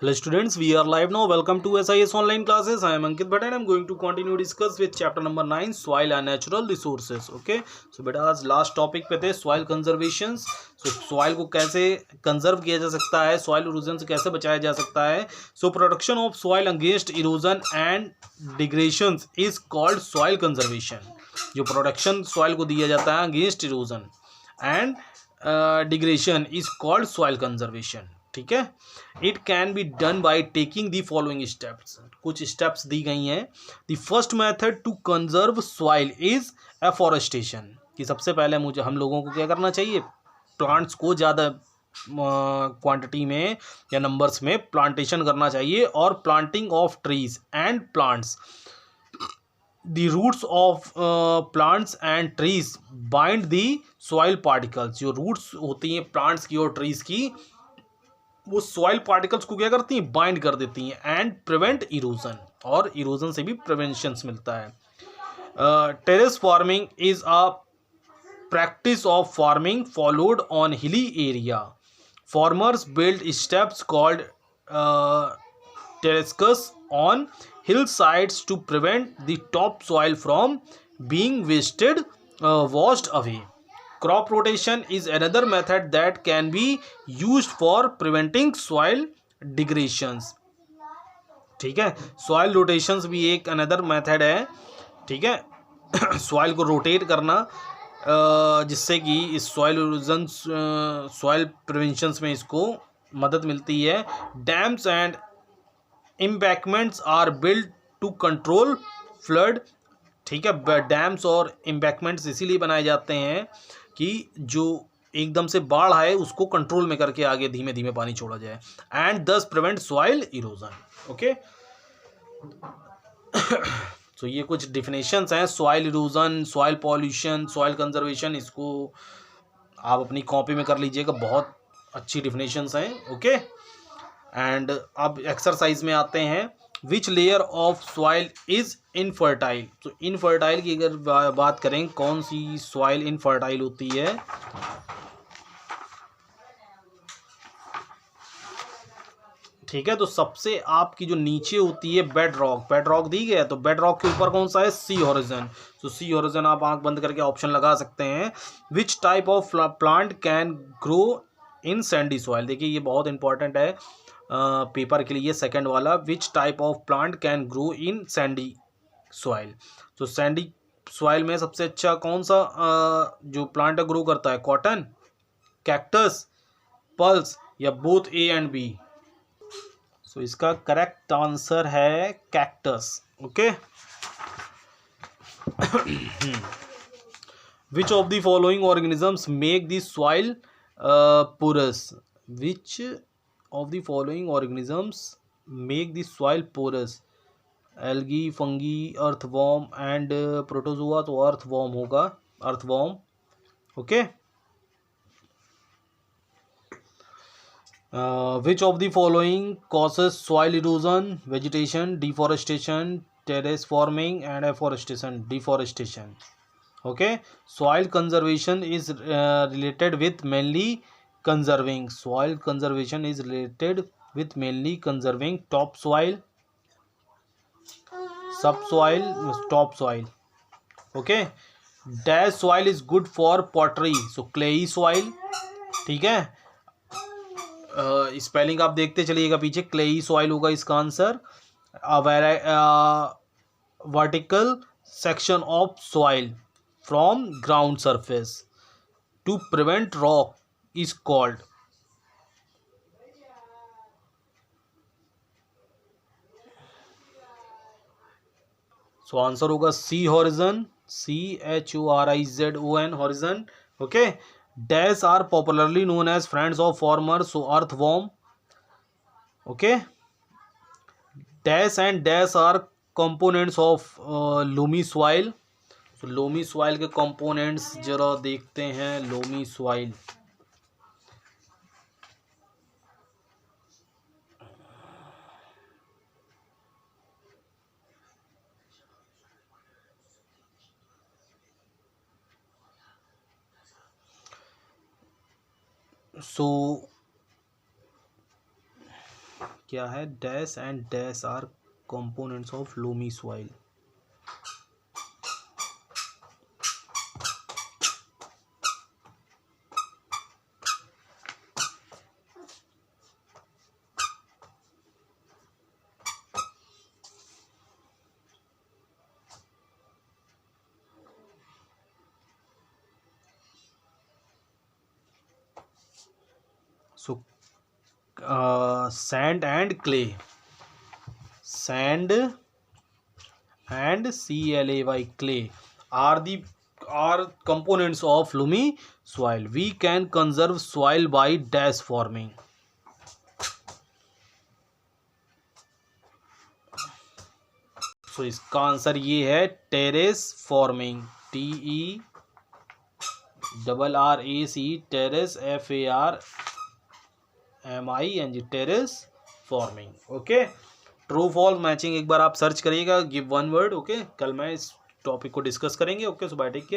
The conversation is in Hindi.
Hello students, we are live now. Welcome to SIS online classes. I am Ankit Bhatt and I am going to continue discuss with chapter number 9 soil and natural resources. Okay, so बेटा आज लास्ट टॉपिक पे थे soil conservations. So soil को कैसे कंजर्व किया जा सकता है, soil erosion से कैसे बचाया जा सकता है. So production of soil against erosion and degradation is called soil conservation. जो प्रोडक्शन soil को दिया जाता है against erosion and degradation is called soil conservation. ठीक है. It can be done by taking the following steps. कुछ स्टेप्स दी गई हैं. The first method to conserve soil is afforestation. कि सबसे पहले मुझे हम लोगों को क्या करना चाहिए, प्लांट्स को ज़्यादा क्वांटिटी में या नंबर्स में प्लांटेशन करना चाहिए. और planting of trees and plants. The roots of plants and trees bind the soil particles. जो रूट्स होती हैं प्लांट्स की और ट्रीज की, वो सॉइल पार्टिकल्स को क्या करती हैं, बाइंड कर देती हैं. And prevent erosion. और इरोजन से भी प्रिवेंशन मिलता है. Terrace farming is a practice of farming followed on hilly area. Farmers build steps called terraces on hill sides to prevent the top soil from being wasted washed away. Crop rotation is another method that can be used for preventing soil degradations. ठीक है, सॉइल रोटेशंस भी एक अनदर मेथड है. ठीक है, सॉइल को रोटेट करना जिससे कि इस सॉइल इरोजन सॉइल प्रिवेंशंस में इसको मदद मिलती है. Dams and embankments are build to control flood. ठीक है, डैम्स और एम्बैंकमेंट्स इसीलिए बनाए जाते हैं कि जो एकदम से बाढ़ आए उसको कंट्रोल में करके आगे धीमे धीमे पानी छोड़ा जाए. एंड दस प्रिवेंट सॉइल इरोजन. ओके, तो ये कुछ डिफिनेशंस हैं. Soil erosion, soil pollution, soil conservation. इसको आप अपनी कॉपी में कर लीजिएगा, बहुत अच्छी डिफिनेशंस हैं. ओके, एंड अब एक्सरसाइज में आते हैं. Which layer of soil is infertile. तो इनफर्टाइल की अगर बात करें, कौन सी सॉइल इनफर्टाइल होती है. ठीक है, तो सबसे आपकी जो नीचे होती है बेड रॉक. बेड रॉक दी गया है, तो बेड रॉक के ऊपर कौन सा है, सी हॉरिजन. तो सी हॉरिजन आप आंख बंद करके ऑप्शन लगा सकते हैं. Which type of plant can grow in Sandy soil. देखिए ये बहुत इंपॉर्टेंट है पेपर के लिए, सेकंड वाला. Which type of plant can grow in Sandy soil. तो सैंडी सॉइल में सबसे अच्छा कौन सा जो प्लांट ग्रो करता है, कॉटन, कैक्टस, पल्स या both A and B. So इसका करेक्ट आंसर है cactus. Okay, which of the following organisms make the soil porous. Which of the following organisms make the soil porous. algae, fungi, earthworm and protozoa. तो earthworm होगा, earthworm. okay, which of the following causes soil erosion. vegetation, deforestation, terrace forming and afforestation. deforestation. okay, soil conservation is related with mainly conserving. soil conservation is related with mainly conserving top soil, subsoil, top soil. okay, dash soil is good for pottery. so clayey soil. ठीक है, स्पेलिंग आप देखते चलिएगा पीछे. क्लेई सॉइल होगा इसका answer. Vertical section of soil from ground surface to prevent rock is called. so answer होगा C horizon. CHORIZON horizon. Okay, dash are popularly known as friends of farmer. So earthworm. Okay, dash and dash are components of loamy soil. so loamy soil के कंपोनेंट्स जरा देखते हैं. लोमी सॉइल, सो क्या है, dash and dash are components of loamy soil. So sand and clay, sand and clay, clay are components of loamy soil. We can conserve soil by dash forming. So इसका आंसर ये है terrace farming, TERRAC, terrace FARMING, terrace farming. Okay, true false matching एक बार आप सर्च करिएगा, गिव वन वर्ड। ओके, कल मैं इस टॉपिक को डिस्कस करेंगे। ओके, सो बाय, टेक केयर।